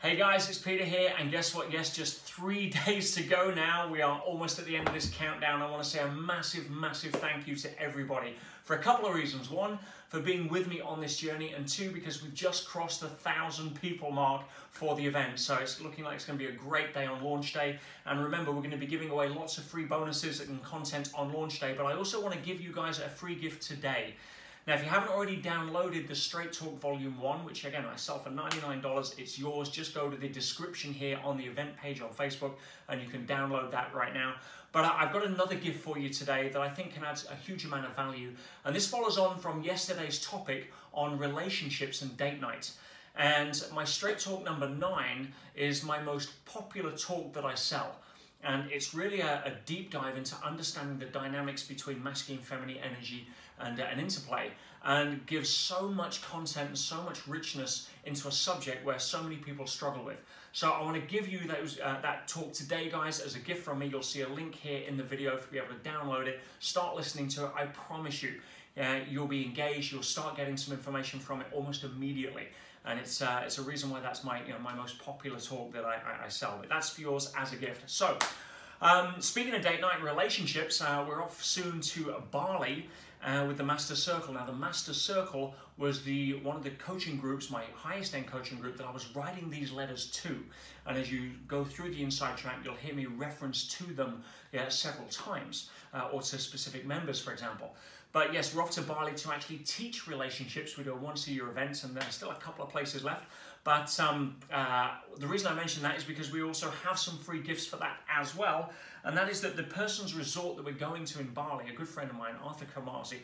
Hey guys, it's Peter here, and guess what? Yes, just 3 days to go now. We are almost at the end of this countdown. I want to say a massive, massive thank you to everybody for a couple of reasons. One, for being with me on this journey, and two, because we've just crossed the 1,000 people mark for the event. So it's looking like it's going to be a great day on launch day. And remember, we're going to be giving away lots of free bonuses and content on launch day, but I also want to give you guys a free gift today. Now, if you haven't already downloaded the Straight Talk Volume 1, which again, I sell for $99, it's yours. Just go to the description here on the event page on Facebook and you can download that right now. But I've got another gift for you today that I think can add a huge amount of value. And this follows on from yesterday's topic on relationships and date night. And my Straight Talk number 9 is my most popular talk that I sell. And it's really a deep dive into understanding the dynamics between masculine and feminine energy and an interplay, and gives so much content and so much richness into a subject where so many people struggle with. So I want to give you that talk today, guys, as a gift from me. You'll see a link here in the video to be able to download it, start listening to it. I promise you, you'll be engaged. You'll start getting some information from it almost immediately. And it's a reason why that's my my most popular talk that I sell. But that's for yours as a gift. So, speaking of date night and relationships, we're off soon to Bali with the Master Circle. Now, the Master Circle was one of the coaching groups, my highest end coaching group, that I was writing these letters to. And as you go through the inside track, you'll hear me reference to them several times, or to specific members, for example. But yes, we're off to Bali to actually teach relationships. We do a once-a-year event, and there's still a couple of places left. But the reason I mention that is because we also have some free gifts for that as well. And that is that the person's resort that we're going to in Bali, a good friend of mine, Arthur Kamazi,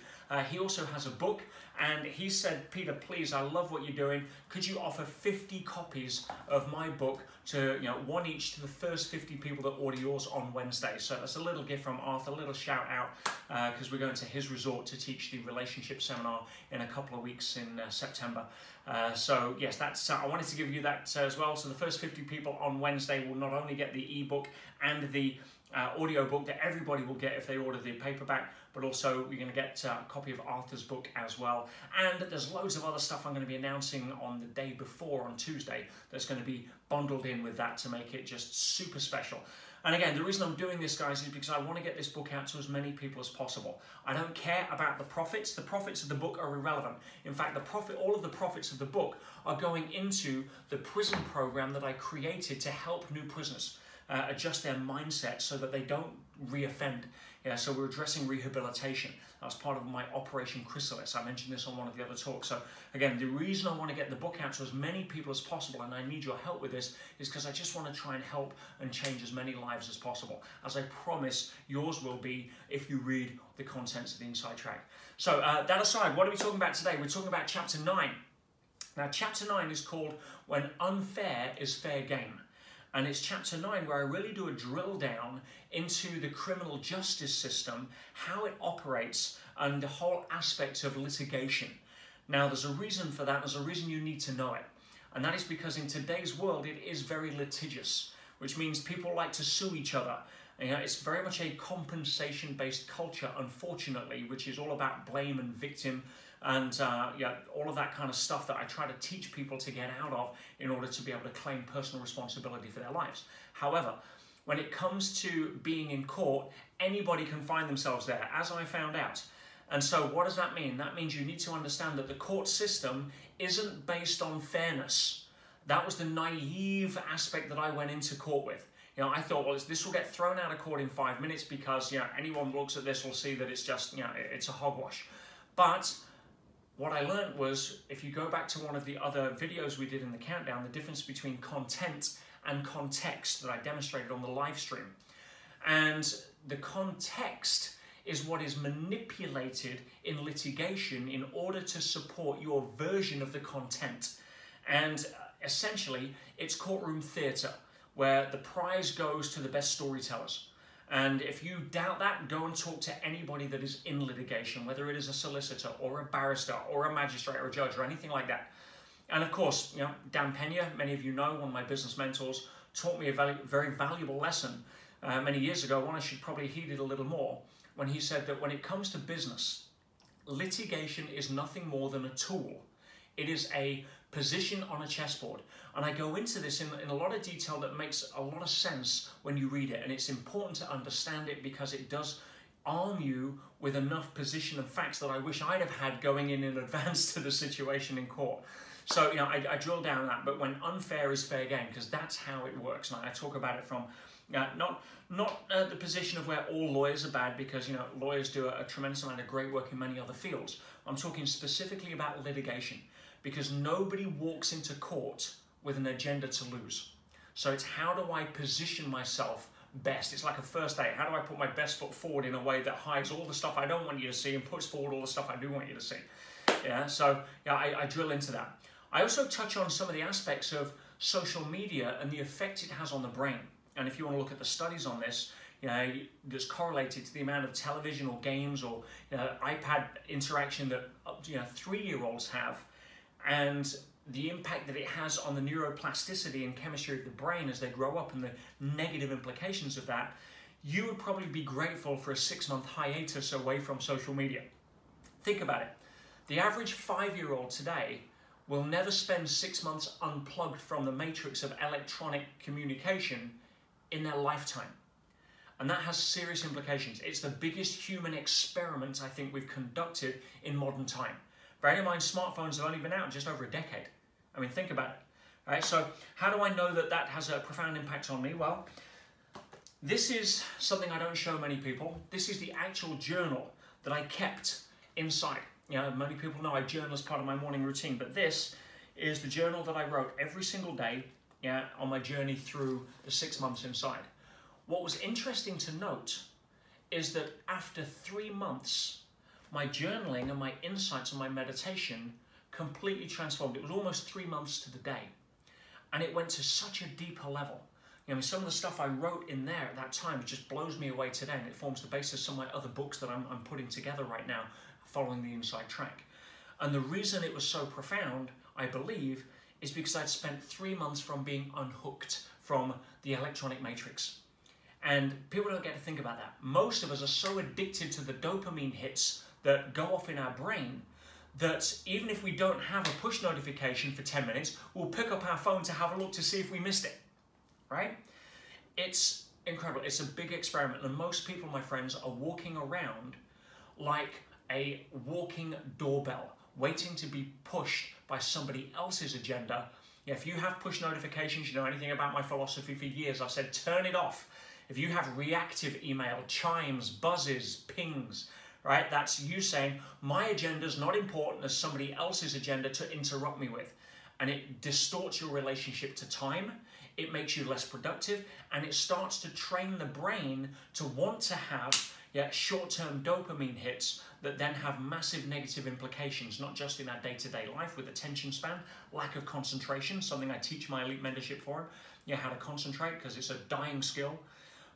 he also has a book. And he said, Peter, please, I love what you're doing. Could you offer 50 copies of my book to, one each to the first 50 people that order yours on Wednesday? So that's a little gift from Arthur, a little shout out, because we're going to his resort to teach the relationship seminar in a couple of weeks in September. So yes, that's I wanted to give you that as well. So the first 50 people on Wednesday will not only get the ebook and the audio book that everybody will get if they order the paperback, but also you're going to get a copy of Arthur's book as well. And there's loads of other stuff I'm going to be announcing on the day before, on Tuesday, that's going to be bundled in with that to make it just super special. And again, the reason I'm doing this, guys, is because I want to get this book out to as many people as possible. I don't care about the profits. The profits of the book are irrelevant. In fact, all of the profits of the book are going into the prison program that I created to help new prisoners adjust their mindset so that they don't reoffend. So we're addressing rehabilitation. That was part of my Operation Chrysalis. I mentioned this on one of the other talks. So again, the reason I want to get the book out to as many people as possible, and I need your help with this, is because I just want to try and help and change as many lives as possible, as I promise yours will be if you read the contents of the Inside Track. So that aside, what are we talking about today? We're talking about Chapter 9. Now, Chapter 9 is called When Unfair is Fair Game. And it's Chapter 9 where I really do a drill down into the criminal justice system, how it operates, and the whole aspect of litigation. Now, there's a reason for that. There's a reason you need to know it. And that is because in today's world, it is very litigious, which means people like to sue each other. It's very much a compensation-based culture, unfortunately, which is all about blame and victim and all of that kind of stuff that I try to teach people to get out of in order to be able to claim personal responsibility for their lives. However, when it comes to being in court, anybody can find themselves there, as I found out. And so what does that mean? That means you need to understand that the court system isn't based on fairness. That was the naive aspect that I went into court with. I thought, well, this will get thrown out of court in 5 minutes because anyone who looks at this will see that it's just, it's a hogwash. But what I learned was, if you go back to one of the other videos we did in the countdown, the difference between content and context that I demonstrated on the live stream. And the context is what is manipulated in litigation in order to support your version of the content. And essentially, it's courtroom theatre, where the prize goes to the best storytellers. And if you doubt that, go and talk to anybody that is in litigation, whether it is a solicitor or a barrister or a magistrate or a judge or anything like that. And of course, Dan Pena, many of you know, one of my business mentors, taught me a very valuable lesson many years ago, one I should probably heed it a little more, when he said that when it comes to business, litigation is nothing more than a tool. It is a position on a chessboard. And I go into this in a lot of detail that makes a lot of sense when you read it. And it's important to understand it because it does arm you with enough position and facts that I wish I'd have had going in advance to the situation in court. So, you know, I drill down that, but when unfair is fair game, because that's how it works. And I talk about it from not the position of where all lawyers are bad, because, you know, lawyers do a tremendous amount of great work in many other fields. I'm talking specifically about litigation, because nobody walks into court with an agenda to lose. So it's how do I position myself best? It's like a first date. How do I put my best foot forward in a way that hides all the stuff I don't want you to see and puts forward all the stuff I do want you to see? Yeah, so yeah, I drill into that. I also touch on some of the aspects of social media and the effect it has on the brain. And if you want to look at the studies on this, you know, that's correlated to the amount of television or games or, you know, iPad interaction that, you know, 3-year-olds have, and the impact that it has on the neuroplasticity and chemistry of the brain as they grow up and the negative implications of that, you would probably be grateful for a 6-month hiatus away from social media. Think about it. The average 5-year-old today will never spend 6 months unplugged from the matrix of electronic communication in their lifetime. And that has serious implications. It's the biggest human experiment I think we've conducted in modern time. Bearing in mind, smartphones have only been out just over a decade. I mean, think about it. Right? So how do I know that that has a profound impact on me? Well, this is something I don't show many people. This is the actual journal that I kept inside. You know, many people know I journal as part of my morning routine, but this is the journal that I wrote every single day, yeah, on my journey through the 6 months inside. What was interesting to note is that after 3 months, my journaling and my insights and my meditation completely transformed. It was almost 3 months to the day. And it went to such a deeper level. You know, some of the stuff I wrote in there at that time just blows me away today, and it forms the basis of some of my other books that I'm putting together right now, following the inside track. And the reason it was so profound, I believe, is because I'd spent 3 months from being unhooked from the electronic matrix. And people don't get to think about that. Most of us are so addicted to the dopamine hits that go off in our brain that even if we don't have a push notification for 10 minutes, we'll pick up our phone to have a look to see if we missed it, right? It's incredible. It's a big experiment. And most people, my friends, are walking around like a walking doorbell, waiting to be pushed by somebody else's agenda. Yeah, if you have push notifications, you know anything about my philosophy for years, I've said turn it off. If you have reactive email, chimes, buzzes, pings, right, that's you saying my agenda is not important as somebody else's agenda to interrupt me with. And it distorts your relationship to time, it makes you less productive, and it starts to train the brain to want to have short-term dopamine hits that then have massive negative implications, not just in our day-to-day life with attention span, lack of concentration, something I teach my elite mentorship for, how to concentrate because it's a dying skill,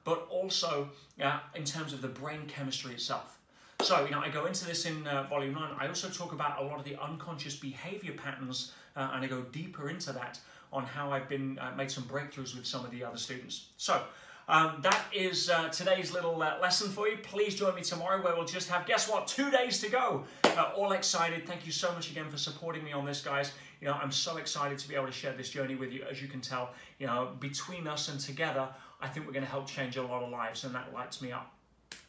but also in terms of the brain chemistry itself. So, I go into this in volume 9. I also talk about a lot of the unconscious behavior patterns, and I go deeper into that on how I've been made some breakthroughs with some of the other students. So, that is today's little lesson for you. Please join me tomorrow where we'll just have, guess what, 2 days to go. All excited. Thank you so much again for supporting me on this, guys. I'm so excited to be able to share this journey with you. As you can tell, between us and together, I think we're going to help change a lot of lives, and that lights me up,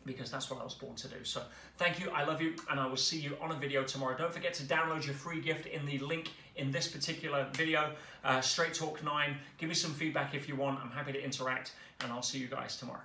because that's what I was born to do. So thank you, I love you, and I will see you on a video tomorrow. Don't forget to download your free gift in the link in this particular video, Straight Talk 9. Give me some feedback if you want. I'm happy to interact, and I'll see you guys tomorrow.